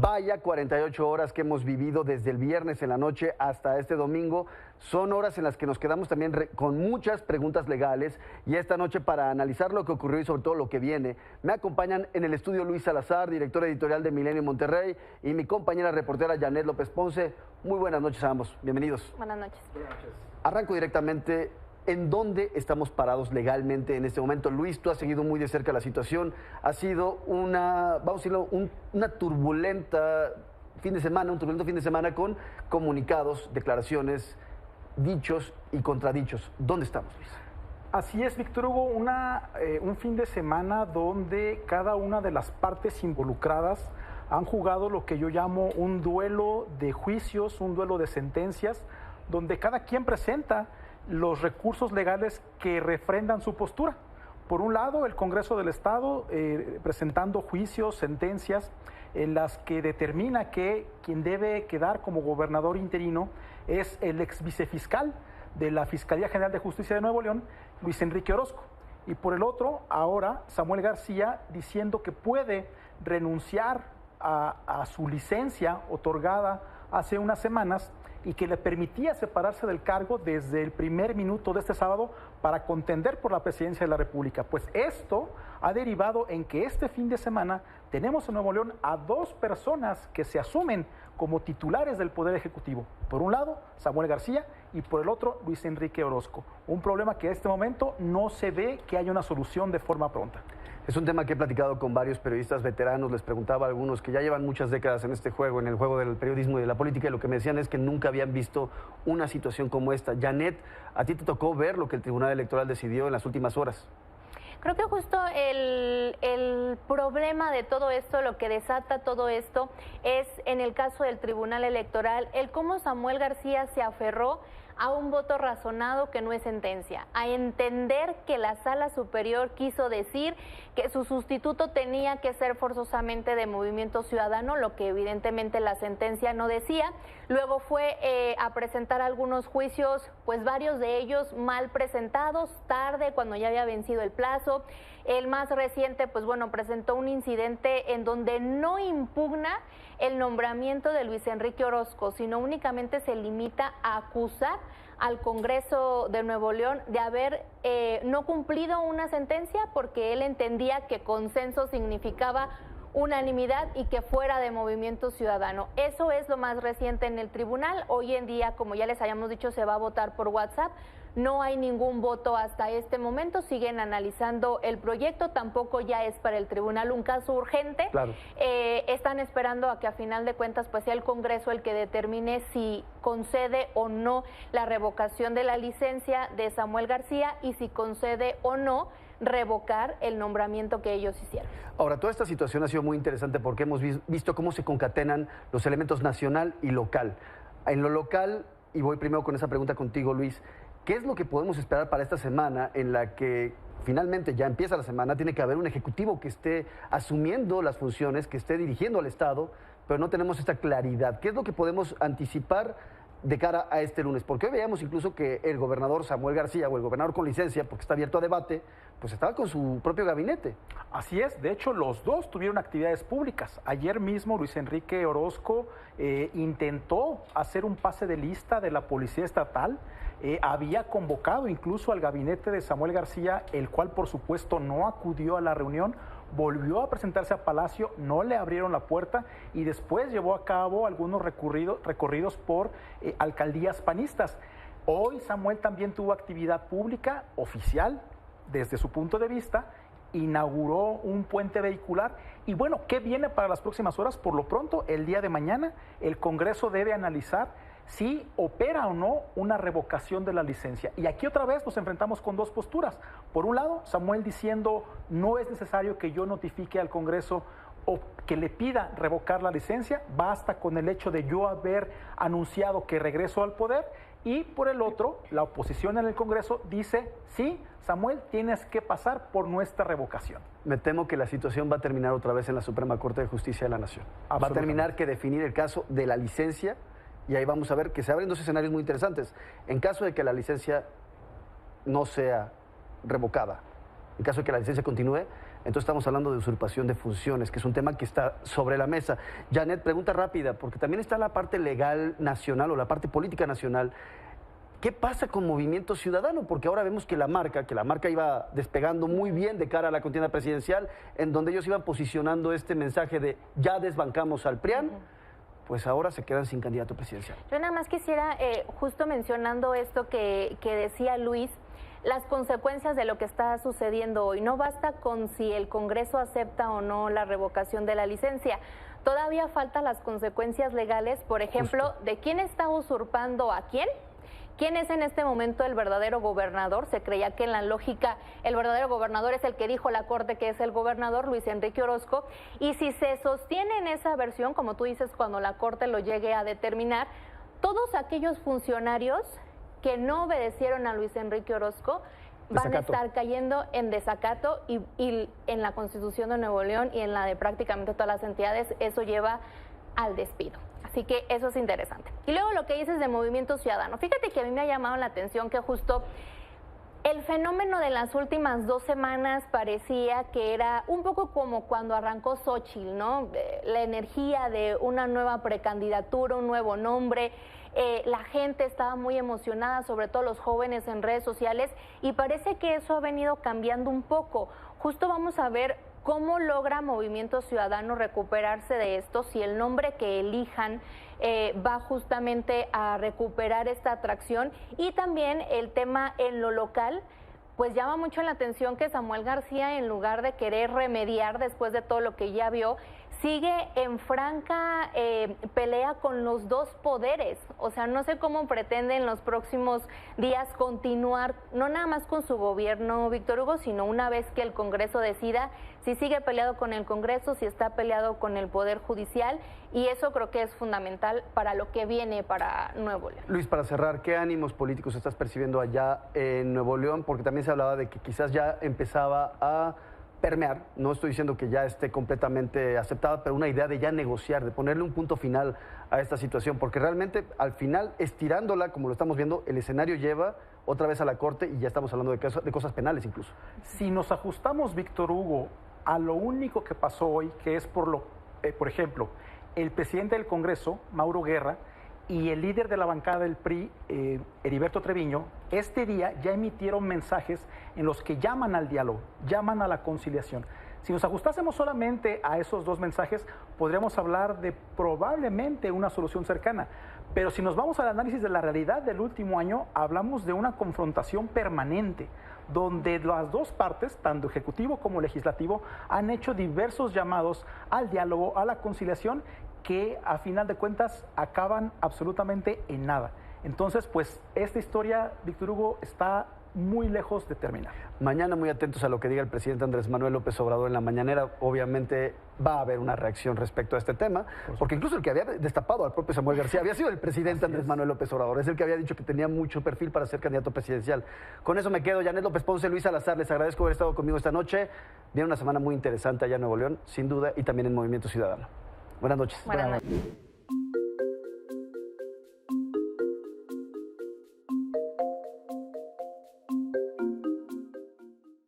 Vaya 48 horas que hemos vivido desde el viernes en la noche hasta este domingo. Son horas en las que nos quedamos también con muchas preguntas legales y esta noche para analizar lo que ocurrió y sobre todo lo que viene, me acompañan en el estudio Luis Salazar, director editorial de Milenio Monterrey, y mi compañera reportera Janet López Ponce. Muy buenas noches a ambos, bienvenidos. Buenas noches. Buenas noches. Arranco directamente. ¿En dónde estamos parados legalmente en este momento? Luis, tú has seguido muy de cerca la situación. Ha sido una, vamos a decirlo, una turbulenta fin de semana, un turbulento fin de semana con comunicados, declaraciones, dichos y contradichos. ¿Dónde estamos, Luis? Así es, Víctor Hugo, un fin de semana donde cada una de las partes involucradas han jugado lo que yo llamo un duelo de juicios, un duelo de sentencias, donde cada quien presenta los recursos legales que refrendan su postura. Por un lado, el Congreso del Estado presentando juicios, sentencias en las que determina que quien debe quedar como gobernador interino es el ex vicefiscal de la Fiscalía General de Justicia de Nuevo León, Luis Enrique Orozco. Y por el otro, ahora Samuel García diciendo que puede renunciar a su licencia otorgada hace unas semanas y que le permitía separarse del cargo desde el primer minuto de este sábado para contender por la presidencia de la República. Pues esto ha derivado en que este fin de semana tenemos en Nuevo León a dos personas que se asumen como titulares del Poder Ejecutivo. Por un lado, Samuel García, y por el otro, Luis Enrique Orozco. Un problema que en este momento no se ve que haya una solución de forma pronta. Es un tema que he platicado con varios periodistas veteranos, les preguntaba a algunos que ya llevan muchas décadas en este juego, en el juego del periodismo y de la política, y lo que me decían es que nunca habían visto una situación como esta. Janet, ¿a ti te tocó ver lo que el Tribunal Electoral decidió en las últimas horas? Creo que justo el problema de todo esto, lo que desata todo esto, es en el caso del Tribunal Electoral, el cómo Samuel García se aferró a un voto razonado que no es sentencia, a entender que la Sala Superior quiso decir que su sustituto tenía que ser forzosamente de Movimiento Ciudadano, lo que evidentemente la sentencia no decía. Luego fue a presentar algunos juicios, pues varios de ellos mal presentados, tarde, cuando ya había vencido el plazo. El más reciente, pues bueno, presentó un incidente en donde no impugna el nombramiento de Luis Enrique Orozco, sino únicamente se limita a acusar al Congreso de Nuevo León de haber no cumplido una sentencia porque él entendía que consenso significaba unanimidad y que fuera de Movimiento Ciudadano. Eso es lo más reciente en el tribunal. Hoy en día, como ya les habíamos dicho, se va a votar por WhatsApp. No hay ningún voto hasta este momento, siguen analizando el proyecto, tampoco ya es para el tribunal un caso urgente. Claro. Están esperando a que a final de cuentas pues sea el Congreso el que determine si concede o no la revocación de la licencia de Samuel García y si concede o no revocar el nombramiento que ellos hicieron. Ahora, toda esta situación ha sido muy interesante porque hemos visto cómo se concatenan los elementos nacional y local. En lo local, y voy primero con esa pregunta contigo, Luis, ¿qué es lo que podemos esperar para esta semana en la que finalmente ya empieza la semana? Tiene que haber un ejecutivo que esté asumiendo las funciones, que esté dirigiendo al Estado, pero no tenemos esta claridad. ¿Qué es lo que podemos anticipar de cara a este lunes? Porque hoy veíamos incluso que el gobernador Samuel García, o el gobernador con licencia, porque está abierto a debate, pues estaba con su propio gabinete. Así es, de hecho los dos tuvieron actividades públicas. Ayer mismo Luis Enrique Orozco intentó hacer un pase de lista de la Policía Estatal, había convocado incluso al gabinete de Samuel García, el cual por supuesto no acudió a la reunión, volvió a presentarse a Palacio, no le abrieron la puerta y después llevó a cabo algunos recorridos por alcaldías panistas. Hoy Samuel también tuvo actividad pública oficial desde su punto de vista, inauguró un puente vehicular y bueno, ¿qué viene para las próximas horas? Por lo pronto, el día de mañana, el Congreso debe analizar si opera o no una revocación de la licencia. Y aquí otra vez nos enfrentamos con dos posturas. Por un lado, Samuel diciendo no es necesario que yo notifique al Congreso o que le pida revocar la licencia, basta con el hecho de yo haber anunciado que regreso al poder. Y por el otro, la oposición en el Congreso dice, sí, Samuel, tienes que pasar por nuestra revocación. Me temo que la situación va a terminar otra vez en la Suprema Corte de Justicia de la Nación. Va a terminar que definir el caso de la licencia y ahí vamos a ver que se abren dos escenarios muy interesantes. En caso de que la licencia no sea revocada, en caso de que la licencia continúe, Entonces estamos hablando de usurpación de funciones, que es un tema que está sobre la mesa. Janet, pregunta rápida, porque también está la parte legal nacional o la parte política nacional. ¿Qué pasa con Movimiento Ciudadano? Porque ahora vemos que la marca iba despegando muy bien de cara a la contienda presidencial, en donde ellos iban posicionando este mensaje de ya desbancamos al PRIAN, pues ahora se quedan sin candidato presidencial. Yo nada más quisiera, justo mencionando esto que decía Luis, las consecuencias de lo que está sucediendo hoy. No basta con si el Congreso acepta o no la revocación de la licencia. Todavía faltan las consecuencias legales, por ejemplo, de quién está usurpando a quién. ¿Quién es en este momento el verdadero gobernador? Se creía que en la lógica el verdadero gobernador es el que dijo la Corte que es el gobernador, Luis Enrique Orozco. Y si se sostiene en esa versión, como tú dices, cuando la Corte lo llegue a determinar, todos aquellos funcionarios que no obedecieron a Luis Enrique Orozco van a estar cayendo en desacato y en la Constitución de Nuevo León y en la de prácticamente todas las entidades, eso lleva al despido. Así que eso es interesante. Y luego lo que dices de Movimiento Ciudadano. Fíjate que a mí me ha llamado la atención que justo el fenómeno de las últimas 2 semanas parecía que era un poco como cuando arrancó Xóchitl, ¿no? La energía de una nueva precandidatura, un nuevo nombre. La gente estaba muy emocionada, sobre todo los jóvenes en redes sociales, y parece que eso ha venido cambiando un poco. Justo vamos a ver cómo logra Movimiento Ciudadano recuperarse de esto, si el nombre que elijan va justamente a recuperar esta atracción. Y también el tema en lo local, pues llama mucho la atención que Samuel García, en lugar de querer remediar después de todo lo que ya vio, sigue en franca pelea con los dos poderes. O sea, no sé cómo pretende en los próximos días continuar, no nada más con su gobierno, Víctor Hugo, sino una vez que el Congreso decida si sigue peleado con el Congreso, si está peleado con el Poder Judicial, y eso creo que es fundamental para lo que viene para Nuevo León. Luis, para cerrar, ¿qué ánimos políticos estás percibiendo allá en Nuevo León? Porque también se hablaba de que quizás ya empezaba a permear, no estoy diciendo que ya esté completamente aceptada, pero una idea de ya negociar, de ponerle un punto final a esta situación, porque realmente al final, estirándola, como lo estamos viendo, el escenario lleva otra vez a la Corte y ya estamos hablando de cosas penales incluso. Si nos ajustamos, Víctor Hugo, a lo único que pasó hoy, que es por ejemplo, el presidente del Congreso, Mauro Guerra, y el líder de la bancada del PRI, Heriberto Treviño, este día ya emitieron mensajes en los que llaman al diálogo, llaman a la conciliación. Si nos ajustásemos solamente a esos 2 mensajes, podríamos hablar de probablemente una solución cercana. Pero si nos vamos al análisis de la realidad del último año, hablamos de una confrontación permanente, donde las 2 partes, tanto ejecutivo como legislativo, han hecho diversos llamados al diálogo, a la conciliación, que a final de cuentas acaban absolutamente en nada. Entonces, pues esta historia, Víctor Hugo, está muy lejos de terminar. Mañana muy atentos a lo que diga el presidente Andrés Manuel López Obrador en la mañanera. Obviamente va a haber una reacción respecto a este tema, porque incluso el que había destapado al propio Samuel García había sido el presidente Andrés Manuel López Obrador. Es el que había dicho que tenía mucho perfil para ser candidato presidencial. Con eso me quedo. Janet López Ponce, Luis Salazar, les agradezco haber estado conmigo esta noche. Viene una semana muy interesante allá en Nuevo León, sin duda, y también en Movimiento Ciudadano. Buenas noches. Buenas noches.